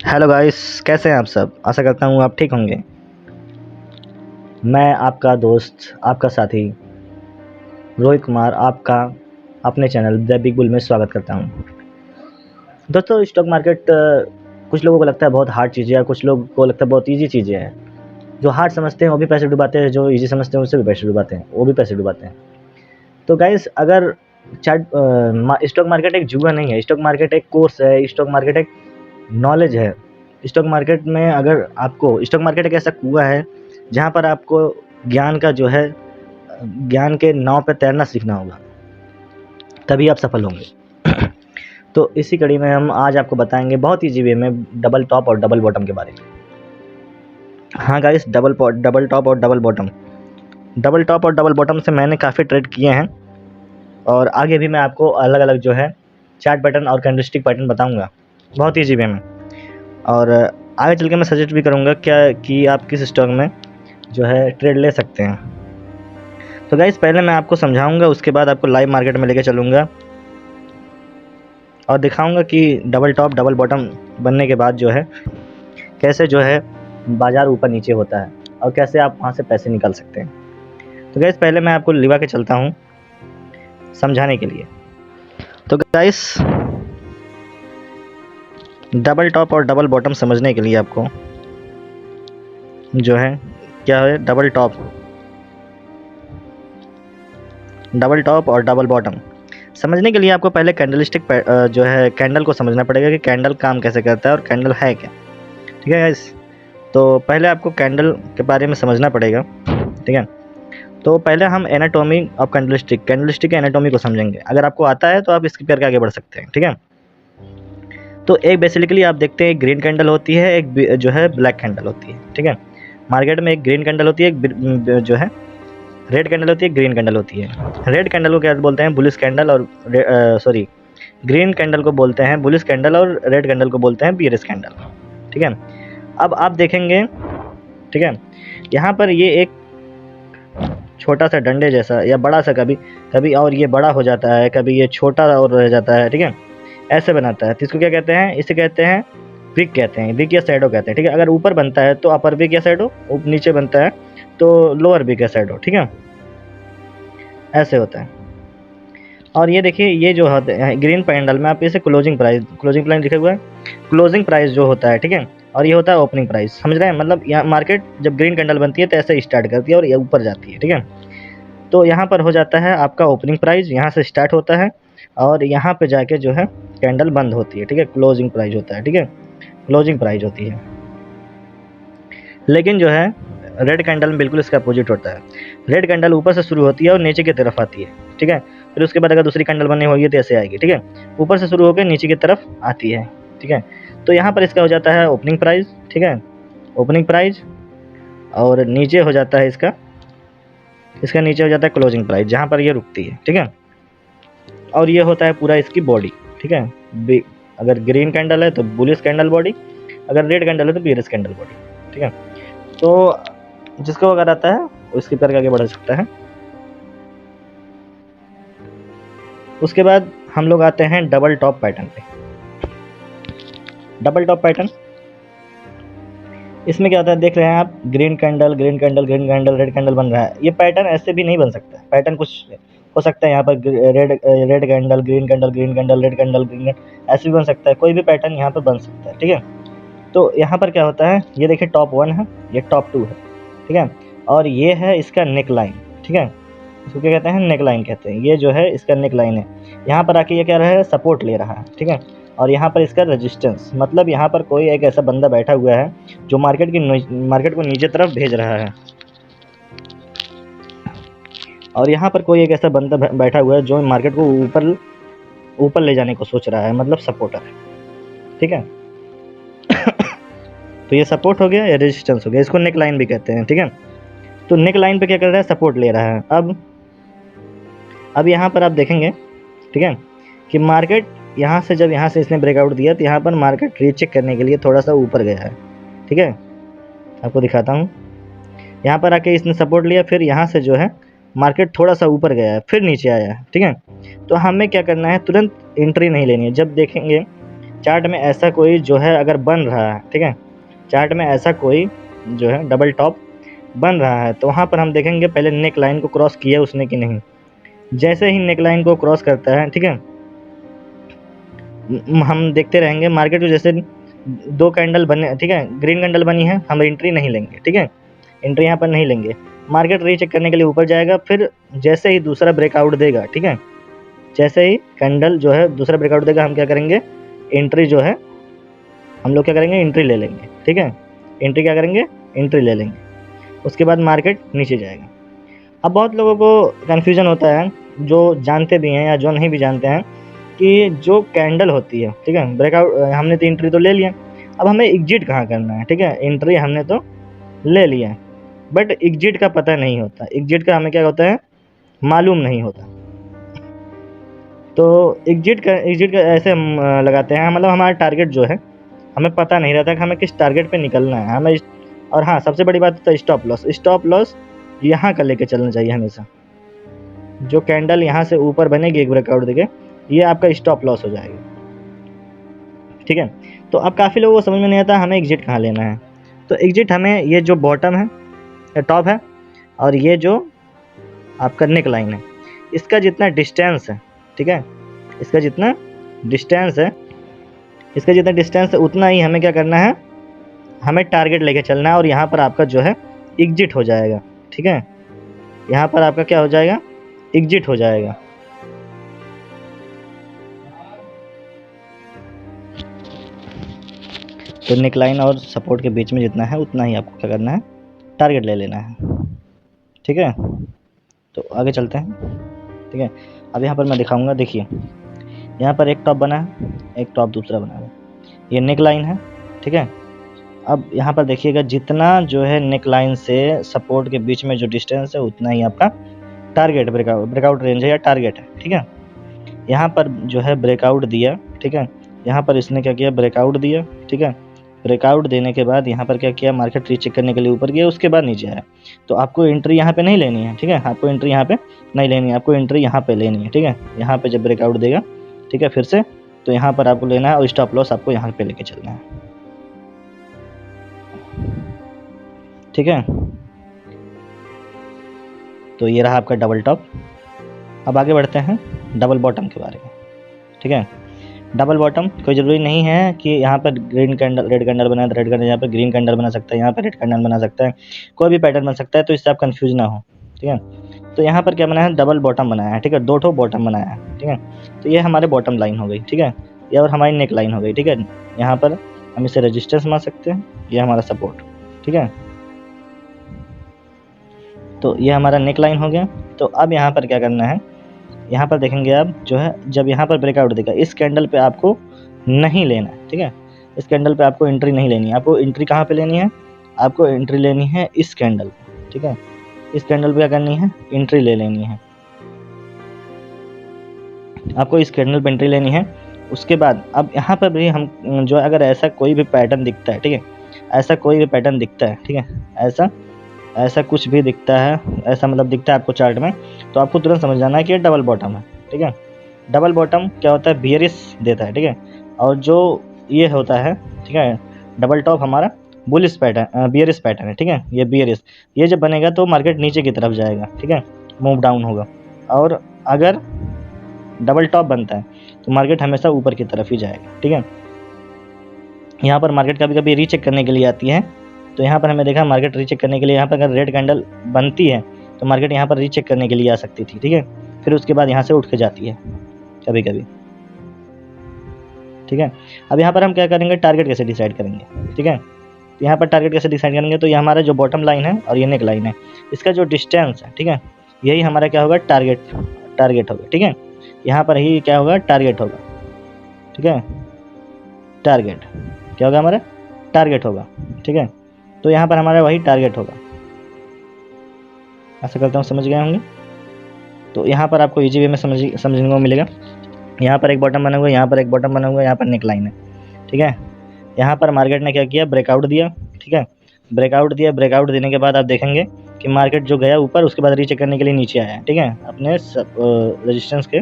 Hello guys, कैसे हैं आप सब। आशा करता हूँ आप ठीक होंगे। मैं आपका दोस्त, आपका साथी रोहित कुमार आपका अपने चैनल द बिग बुल में स्वागत करता हूँ। दोस्तों, स्टॉक मार्केट कुछ लोगों को लगता है बहुत हार्ड चीज़ है, कुछ लोगों को लगता है बहुत ईजी चीज़ें हैं। जो हार्ड समझते हैं वो भी पैसे डुबाते हैं, जो ईजी समझते हैं उससे भी पैसे डुबाते हैं, वो भी पैसे डुबाते हैं। तो गाइस, अगर स्टॉक मार्केट एक जुआ नहीं है, स्टॉक मार्केट एक कोर्स है, स्टॉक मार्केट एक नॉलेज है। स्टॉक मार्केट में अगर आपको स्टॉक मार्केट एक ऐसा कुआँ है जहाँ पर आपको ज्ञान का जो है ज्ञान के नाव पे तैरना सीखना होगा, तभी आप सफल होंगे। तो इसी कड़ी में हम आज आपको बताएंगे बहुत ईजी वे में डबल टॉप और डबल बॉटम के बारे में। हाँ गाइस, डबल टॉप और डबल बॉटम, डबल टॉप और डबल बॉटम से मैंने काफ़ी ट्रेड किए हैं और आगे भी मैं आपको अलग अलग जो है चार्ट पैटर्न और कैंडलस्टिक पैटर्न बताऊंगा बहुत ईजी वे में। और आगे चल के मैं सजेस्ट भी करूंगा क्या कि आप किस स्टॉक में जो है ट्रेड ले सकते हैं। तो गाइस, पहले मैं आपको समझाऊंगा, उसके बाद आपको लाइव मार्केट में लेके चलूंगा और दिखाऊंगा कि डबल टॉप डबल बॉटम बनने के बाद जो है कैसे जो है बाज़ार ऊपर नीचे होता है और कैसे आप वहाँ से पैसे निकाल सकते हैं। तो गाइस, पहले मैं आपको लिवा के चलता हूँ समझाने के लिए। तो गाइस, डबल टॉप और डबल बॉटम समझने के लिए आपको जो है क्या है डबल टॉप और डबल बॉटम समझने के लिए आपको पहले कैंडलस्टिक जो है कैंडल को समझना पड़ेगा कि कैंडल काम कैसे करता है और कैंडल है क्या। ठीक है गाइस, तो पहले आपको कैंडल के बारे में समझना पड़ेगा। ठीक है, तो पहले हम एनाटॉमी ऑफ कैंडलस्टिक के एनाटॉमी को समझेंगे। अगर आपको आता है तो आप स्किप करके आगे बढ़ सकते हैं। ठीक है, तो एक बेसिकली आप देखते हैं एक ग्रीन कैंडल होती है, एक जो है ब्लैक कैंडल होती है। ठीक है, मार्केट में एक ग्रीन कैंडल होती है, एक जो है रेड कैंडल होती है, ग्रीन कैंडल होती है। रेड कैंडल को क्या बोलते हैं? Bullish candle. और सॉरी, ग्रीन कैंडल को बोलते हैं बुलिश कैंडल और रेड कैंडल को बोलते हैं बियरिश कैंडल। ठीक है, अब आप देखेंगे, ठीक है, यहाँ पर ये एक छोटा सा डंडे जैसा या बड़ा सा, कभी कभी और ये बड़ा हो जाता है, कभी ये छोटा और रह जाता है। ठीक है, ऐसे बनाता है। तो इसको क्या कहते हैं? इसे कहते हैं विक, कहते हैं विक या शैडो कहते हैं। ठीक है, अगर ऊपर बनता है तो अपर विक या शैडो, नीचे बनता है तो लोअर विक या शैडो। ठीक है, ऐसे होता है। और ये देखिए, ये जो होता है ग्रीन पैंडल में आप इसे क्लोजिंग प्राइस लिखा हुआ है, क्लोजिंग प्राइस जो होता है। ठीक है, और ये होता है ओपनिंग प्राइस। समझ रहे हैं? मतलब यहाँ मार्केट जब ग्रीन कैंडल बनती है तो ऐसे स्टार्ट करती है और ये ऊपर जाती है। ठीक है, तो यहाँ पर हो जाता है आपका ओपनिंग प्राइस, यहाँ से स्टार्ट होता है और यहाँ पे जाके जो है कैंडल बंद होती है। ठीक है, क्लोजिंग प्राइस होता है। ठीक है, क्लोजिंग प्राइस होती है। लेकिन जो है रेड कैंडल में बिल्कुल इसका अपोजिट होता है। रेड कैंडल ऊपर से शुरू होती है और नीचे की तरफ आती है। ठीक है, फिर उसके बाद अगर दूसरी कैंडल बननी होगी तो ऐसे आएगी। ठीक है, ऊपर से शुरू होकर नीचे की तरफ आती है। ठीक है, तो यहाँ पर इसका हो जाता है ओपनिंग प्राइस। ठीक है, ओपनिंग प्राइस, और नीचे हो जाता है इसका नीचे हो जाता है क्लोजिंग प्राइस, जहाँ पर ये रुकती है। ठीक है, और ये होता है पूरा इसकी बॉडी। ठीक है, अगर ग्रीन कैंडल है तो बुलिश कैंडल बॉडी, अगर रेड कैंडल है तो बियरिश कैंडल बॉडी। ठीक है, तो जिसको अगर आता है वो स्किप करके आगे बढ़ सकता है। उसके बाद हम लोग आते हैं डबल टॉप पैटर्न पे। डबल टॉप पैटर्न, इसमें क्या होता है? देख रहे हैं आप, green candle green candle green candle red candle बन रहा है। ये पैटर्न ऐसे भी नहीं बन सकता। पैटर्न कुछ हो सकता है यहाँ पर red candle green candle green candle red candle green, ऐसे भी बन सकता है। कोई भी पैटर्न यहाँ पर बन सकता है। ठीक है, तो यहाँ पर क्या होता है? ये देखिए, टॉप 1 है, ये टॉप 2 है। ठीक है, और ये है इसका नेक लाइन। ठीक है, इसको क्या कहते हैं? नेक लाइन कहते हैं। ये जो है इसका नेक लाइन है। यहाँ पर आके ये क्या रहा है? सपोर्ट ले रहा है। ठीक है, और यहाँ पर इसका रेजिस्टेंस, मतलब यहाँ पर कोई एक ऐसा बंदा बैठा हुआ है जो मार्केट को नीचे तरफ भेज रहा है, और यहाँ पर कोई एक ऐसा बंदा बैठा हुआ है जो मार्केट को ऊपर ले जाने को सोच रहा है, मतलब सपोर्टर है। ठीक है, तो ये सपोर्ट हो गया, या रेजिस्टेंस हो गया, इसको नेक लाइन भी कहते हैं। ठीक है, तो नेक लाइन पे क्या कर रहा है? सपोर्ट ले रहा है। अब यहाँ पर आप देखेंगे, ठीक है, कि मार्केट यहाँ से जब यहाँ से इसने ब्रेकआउट दिया तो यहाँ पर मार्केट रीचेक करने के लिए थोड़ा सा ऊपर गया है। ठीक है, आपको दिखाता हूँ। यहाँ पर आके इसने सपोर्ट लिया, फिर यहाँ से जो है मार्केट थोड़ा सा ऊपर गया है, फिर नीचे आया है। ठीक है, तो हमें क्या करना है? तुरंत एंट्री नहीं लेनी है। जब देखेंगे चार्ट में ऐसा कोई जो है अगर बन रहा है, ठीक है, चार्ट में ऐसा कोई जो है डबल टॉप बन रहा है, तो वहाँ पर हम देखेंगे पहले नेक लाइन को क्रॉस किया उसने कि नहीं। जैसे ही नेक लाइन को क्रॉस करता है, ठीक है, हम देखते रहेंगे मार्केट को। जैसे 2 कैंडल बने, ठीक है, ग्रीन कैंडल बनी है, हम एंट्री नहीं लेंगे, ठीक है, एंट्री यहाँ पर नहीं लेंगे। मार्केट रीचेक करने के लिए ऊपर जाएगा, फिर जैसे ही दूसरा ब्रेकआउट देगा, ठीक है, जैसे ही कैंडल जो है दूसरा ब्रेकआउट देगा, हम क्या करेंगे, एंट्री जो है हम लोग क्या करेंगे, एंट्री ले लेंगे, ठीक है, एंट्री क्या करेंगे, एंट्री ले लेंगे। उसके बाद मार्केट नीचे जाएगा। अब बहुत लोगों को कन्फ्यूज़न होता है, जो जानते भी हैं या जो नहीं भी जानते हैं, कि जो कैंडल होती है, ठीक है, ब्रेकआउट हमने तो एंट्री तो ले लिया, अब हमें एग्जिट कहाँ करना है, ठीक है, एंट्री हमने तो ले लिया है, बट एग्जिट का पता नहीं होता, एग्जिट का हमें क्या होता है, मालूम नहीं होता। तो एग्जिट का ऐसे हम लगाते हैं, मतलब हमारा टारगेट जो है हमें पता नहीं रहता कि हमें किस टारगेट पे निकलना है हमें। और हाँ, सबसे बड़ी बात होता है स्टॉप लॉस। स्टॉप लॉस यहाँ का लेके चलना चाहिए हमेशा। जो कैंडल यहाँ से ऊपर बनेगी एक ब्रेकआउट देके, ये आपका स्टॉप लॉस हो जाएगा, ठीक है। तो अब काफ़ी लोगों को समझ में नहीं आता हमें एग्जिट कहाँ लेना है। तो एग्जिट हमें ये जो बॉटम है या टॉप है और ये जो आपका नेक लाइन है, इसका जितना डिस्टेंस है, ठीक है, इसका जितना डिस्टेंस है उतना ही हमें क्या करना है, हमें टारगेट लेके चलना है। और यहाँ पर आपका जो है एग्जिट हो जाएगा, ठीक है, यहाँ पर आपका क्या हो जाएगा, एग्जिट हो जाएगा। तो नेक लाइन और सपोर्ट के बीच में जितना है उतना ही आपको क्या करना है, टारगेट ले लेना है, ठीक है। तो आगे चलते हैं, ठीक है। अब यहाँ पर मैं दिखाऊंगा, देखिए यहाँ पर एक टॉप बना है, एक टॉप दूसरा बना है, ये नेक लाइन है, ठीक है। अब यहाँ पर देखिएगा जितना जो है नेक लाइन से सपोर्ट के बीच में जो डिस्टेंस है उतना ही आपका टारगेट ब्रेकआउट रेंज है या टारगेट है, ठीक है। यहाँ पर जो है ब्रेकआउट दिया, ठीक है, यहाँ पर इसने क्या किया, ब्रेकआउट दिया, ठीक है। ब्रेकआउट देने के बाद यहाँ पर क्या किया, मार्केट रीचेक करने के लिए ऊपर गया, उसके बाद नीचे आया। तो आपको एंट्री यहाँ पे नहीं लेनी है, ठीक है, आपको एंट्री यहाँ पे नहीं लेनी है, आपको एंट्री यहाँ पे लेनी है, ठीक है। यहाँ पे जब ब्रेकआउट देगा, ठीक है, फिर से तो यहाँ पर आपको लेना है और स्टॉप लॉस आपको यहाँ पे लेके चलना है, ठीक है। तो ये रहा आपका डबल टॉप। अब आगे बढ़ते हैं डबल बॉटम के बारे में, ठीक है। डबल बॉटम कोई ज़रूरी नहीं है कि यहाँ पर ग्रीन कैंडल रेड कैंडल बनाए, रेड कैंडल यहाँ पर ग्रीन कैंडल बना सकता है, यहाँ पर रेड कैंडल बना सकता है, कोई भी पैटर्न बन सकता है, तो इससे आप कंफ्यूज ना हो, ठीक है। तो यहाँ पर क्या बनाया है, डबल बॉटम बनाया है, ठीक है, 2 ठो बॉटम बनाया है, ठीक है। तो ये हमारे बॉटम लाइन हो गई, ठीक है, ये और हमारी नेक लाइन हो गई, ठीक है। यहाँ पर हम इसे रजिस्टेंस मान सकते हैं, ये हमारा सपोर्ट, ठीक है। तो ये हमारा नेक लाइन हो गया। तो अब यहाँ पर क्या करना है, यहाँ पर देखेंगे आप जो है, जब यहाँ पर ब्रेकआउट देगा, इस कैंडल पे आपको नहीं लेना है, ठीक है, इस कैंडल पे आपको एंट्री नहीं लेनी है। आपको एंट्री कहाँ पे लेनी है, आपको एंट्री लेनी है इस कैंडल पे, ठीक है, इस कैंडल पे क्या करनी है, एंट्री ले लेनी है, आपको इस कैंडल पे एंट्री लेनी है। उसके बाद अब यहाँ पर भी हम जो अगर ऐसा कोई भी पैटर्न दिखता है, ठीक है, ऐसा कोई भी पैटर्न दिखता है, ठीक है, ऐसा कुछ भी दिखता है, ऐसा मतलब दिखता है आपको चार्ट में, तो आपको तुरंत समझ जाना है कि ये डबल बॉटम है, ठीक है। डबल बॉटम क्या होता है, बियरिश देता है, ठीक है। और जो ये होता है, ठीक है, डबल टॉप हमारा बुलिश पैटर्न, बियरिश पैटर्न है, ठीक है, ये बियरिश, ये जब बनेगा तो मार्केट नीचे की तरफ जाएगा, ठीक है, मूव डाउन होगा। और अगर डबल टॉप बनता है तो मार्केट हमेशा ऊपर की तरफ ही जाएगा, ठीक है। यहाँ पर मार्केट कभी कभी रीचेक करने के लिए आती है, तो यहाँ पर हमें देखा मार्केट रीचेक करने के लिए, यहाँ पर अगर रेड कैंडल बनती है तो मार्केट यहाँ पर रीचेक करने के लिए आ सकती थी, ठीक है, फिर उसके बाद यहाँ से उठ के जाती है कभी कभी, ठीक है। अब यहाँ पर हम क्या करेंगे, टारगेट कैसे डिसाइड करेंगे, ठीक है। तो यहाँ पर टारगेट कैसे डिसाइड करेंगे, तो ये हमारा जो बॉटम लाइन है और ये नेक लाइन है, इसका जो डिस्टेंस है, ठीक है, यही हमारा क्या होगा, टारगेट होगा, ठीक है। यहाँ पर ही क्या होगा, टारगेट होगा, ठीक है, टारगेट क्या होगा, हमारा टारगेट होगा, ठीक है। तो यहाँ पर हमारा वही टारगेट होगा, ऐसा करता हूँ, समझ गए होंगे। तो यहाँ पर आपको इजी वे में समझने को मिलेगा। यहाँ पर एक बॉटम बना हुआ है, यहाँ पर एक बॉटम बना हुआ है, यहाँ पर नेक लाइन है, ठीक है। यहाँ पर मार्केट ने क्या किया, ब्रेकआउट दिया, ठीक है, ब्रेकआउट दिया, ब्रेकआउट देने के बाद आप देखेंगे कि मार्केट जो गया ऊपर, उसके बाद रीचेक करने के लिए नीचे आया, ठीक है, अपने रेजिस्टेंस के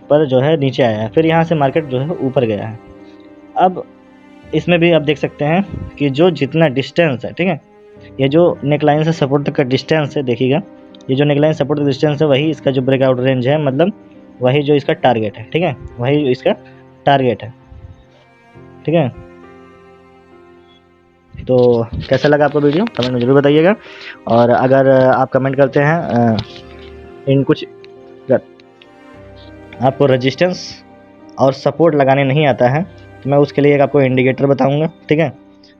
पर जो है नीचे आया है, फिर यहाँ से मार्केट जो है ऊपर गया है, अब इसमें भी आप देख सकते हैं कि जो जितना डिस्टेंस है, ठीक है, ये जो नेकलाइन से सपोर्ट तक का डिस्टेंस है, देखिएगा ये जो नेकलाइन सपोर्ट का डिस्टेंस है वही इसका जो ब्रेकआउट रेंज है, मतलब वही जो इसका टारगेट है, ठीक है, वही इसका टारगेट है, ठीक है। तो कैसा लगा आपको वीडियो कमेंट में ज़रूर बताइएगा। और अगर आप कमेंट करते हैं इन कुछ, अगर आपको रेजिस्टेंस और सपोर्ट लगाने नहीं आता है तो मैं उसके लिए एक आपको इंडिकेटर बताऊंगा, ठीक है।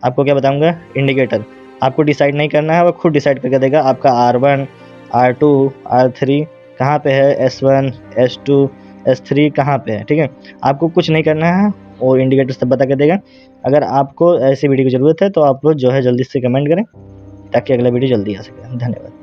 आपको क्या बताऊंगा? इंडिकेटर। आपको डिसाइड नहीं करना है, वो खुद डिसाइड करके देगा आपका R1, R2, R3 कहाँ पे है, S1, S2, S3 कहाँ पे है, ठीक है। आपको कुछ नहीं करना है, वो इंडिकेटर सब बता के देगा। अगर आपको ऐसी वीडियो की ज़रूरत है तो आप लोग जो है जल्दी से कमेंट करें ताकि अगला वीडियो जल्दी आ सके। धन्यवाद।